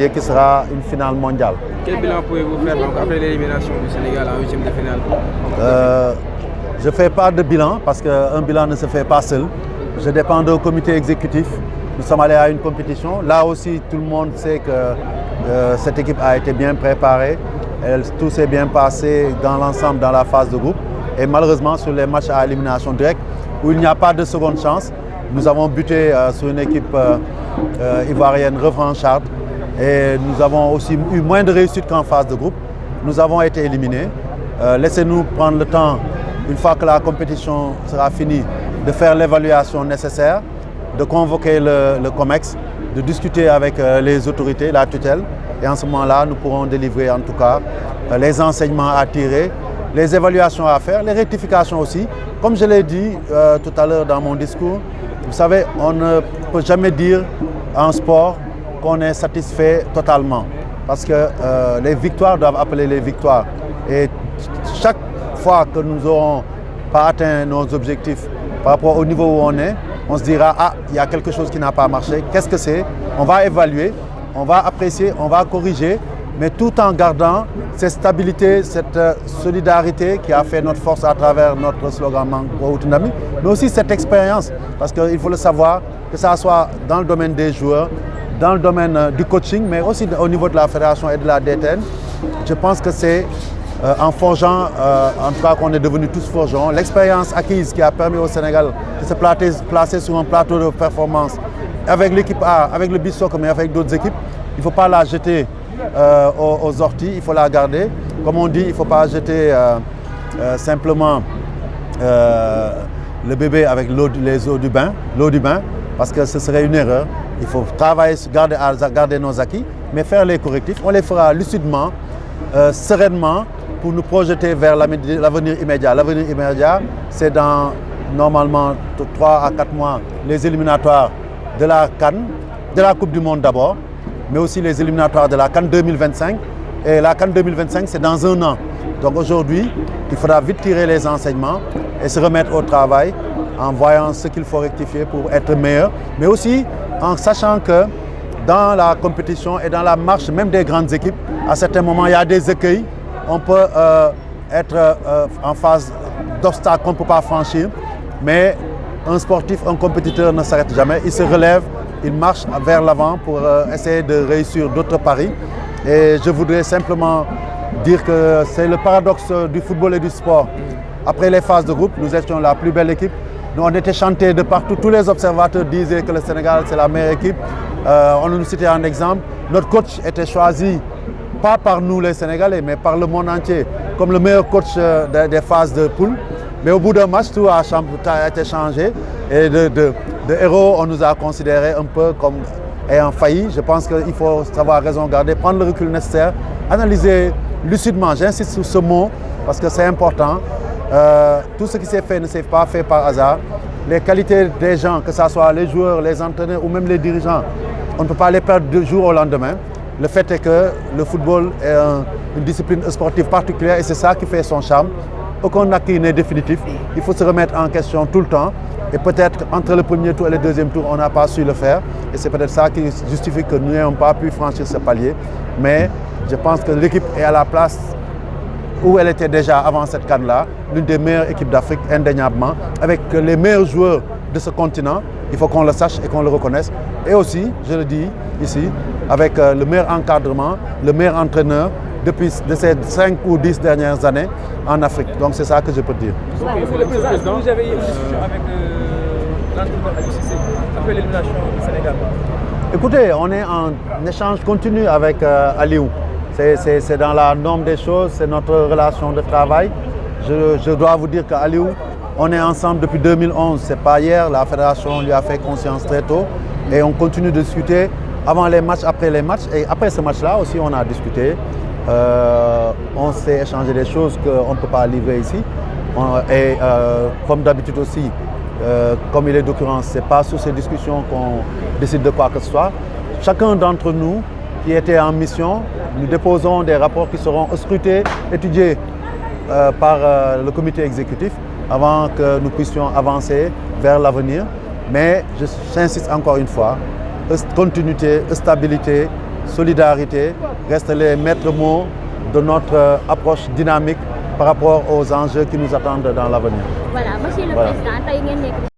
et qui sera une finale mondiale. Quel bilan pouvez-vous faire donc, après l'élimination du Sénégal en huitième de finale? Je ne fais pas de bilan parce qu'un bilan ne se fait pas seul. Je dépends d'un comité exécutif. Nous sommes allés à une compétition. Là aussi, tout le monde sait que cette équipe a été bien préparée. Tout s'est bien passé dans l'ensemble dans la phase de groupe. Et malheureusement, sur les matchs à élimination directe, où il n'y a pas de seconde chance, nous avons buté sur une équipe ivoirienne revancharde. Et nous avons aussi eu moins de réussite qu'en phase de groupe. Nous avons été éliminés. Laissez-nous prendre le temps, une fois que la compétition sera finie, de faire l'évaluation nécessaire, de convoquer le COMEX, de discuter avec les autorités, la tutelle. Et en ce moment-là, nous pourrons délivrer en tout cas les enseignements à tirer, les évaluations à faire, les rectifications aussi. Comme je l'ai dit tout à l'heure dans mon discours, vous savez, on ne peut jamais dire en sport qu'on est satisfait totalement. Parce que les victoires doivent appeler les victoires. Et chaque fois que nous n'aurons pas atteint nos objectifs par rapport au niveau où on est, on se dira, ah, il y a quelque chose qui n'a pas marché. Qu'est-ce que c'est? On va évaluer, on va apprécier, on va corriger, mais tout en gardant cette stabilité, cette solidarité qui a fait notre force à travers notre slogan Manko Utunami, mais aussi cette expérience. Parce qu'il faut le savoir, que ça soit dans le domaine des joueurs, dans le domaine du coaching, mais aussi au niveau de la fédération et de la DTN. Je pense que c'est en forgeant, en tout cas qu'on est devenus tous forgeants, l'expérience acquise qui a permis au Sénégal de se placer sur un plateau de performance avec l'équipe A, avec le beach soccer, mais avec d'autres équipes. Il ne faut pas la jeter aux orties, il faut la garder. Comme on dit, il ne faut pas jeter simplement le bébé avec l'eau du bain, parce que ce serait une erreur. Il faut travailler, garder nos acquis, mais faire les correctifs. On les fera lucidement, sereinement, pour nous projeter vers l'avenir immédiat. L'avenir immédiat, c'est dans normalement 3 à 4 mois les éliminatoires de la CAN, de la Coupe du Monde d'abord, mais aussi les éliminatoires de la CAN 2025. Et la CAN 2025, c'est dans un an. Donc aujourd'hui, il faudra vite tirer les enseignements et se remettre au travail en voyant ce qu'il faut rectifier pour être meilleur, mais aussi en sachant que dans la compétition et dans la marche même des grandes équipes, à certains moments, il y a des écueils. On peut être en phase d'obstacles qu'on ne peut pas franchir, mais un sportif, un compétiteur ne s'arrête jamais. Il se relève, il marche vers l'avant pour essayer de réussir d'autres paris. Et je voudrais simplement dire que c'est le paradoxe du football et du sport. Après les phases de groupe, nous étions la plus belle équipe. Nous, on était chantés de partout. Tous les observateurs disaient que le Sénégal, c'est la meilleure équipe. On nous citait un exemple. Notre coach était choisi, pas par nous les Sénégalais, mais par le monde entier, comme le meilleur coach des phases de poule. Mais au bout d'un match, tout a été changé. Et de héros, on nous a considérés un peu comme ayant failli. Je pense qu'il faut savoir raison garder, prendre le recul nécessaire, analyser lucidement. J'insiste sur ce mot parce que c'est important. Tout ce qui s'est fait ne s'est pas fait par hasard. Les qualités des gens, que ce soit les joueurs, les entraîneurs ou même les dirigeants, on ne peut pas les perdre du jour au lendemain. Le fait est que le football est une discipline sportive particulière et c'est ça qui fait son charme. Aucun acquis n'est définitif. Il faut se remettre en question tout le temps. Et peut-être entre le premier tour et le deuxième tour, on n'a pas su le faire. Et c'est peut-être ça qui justifie que nous n'ayons pas pu franchir ce palier. Mais je pense que l'équipe est à la place où elle était déjà avant cette CAN-là, l'une des meilleures équipes d'Afrique, indéniablement, avec les meilleurs joueurs de ce continent. Il faut qu'on le sache et qu'on le reconnaisse. Et aussi, je le dis ici, avec le meilleur encadrement, le meilleur entraîneur depuis ces 5 ou 10 dernières années en Afrique. Donc c'est ça que je peux dire. Monsieur le Président, vous avez eu une discussion avec l'entraîneur Aliou Cissé après l'élimination du Sénégal? Écoutez, on est en échange continu avec Aliou. C'est dans la norme des choses, c'est notre relation de travail. Je dois vous dire qu'Aliou, on est ensemble depuis 2011. C'est pas hier, la fédération lui a fait conscience très tôt. Et on continue de discuter avant les matchs, après les matchs. Et après ce match-là aussi, on a discuté. On s'est échangé des choses qu'on ne peut pas livrer ici. Comme d'habitude aussi, comme il est d'occurrence, ce n'est pas sous ces discussions qu'on décide de quoi que ce soit. Chacun d'entre nous qui était en mission, nous déposons des rapports qui seront scrutés, étudiés par le comité exécutif avant que nous puissions avancer vers l'avenir. Mais j'insiste encore une fois, continuité, stabilité, solidarité restent les maîtres mots de notre approche dynamique par rapport aux enjeux qui nous attendent dans l'avenir. Voilà, monsieur le président, tey ngeen nekk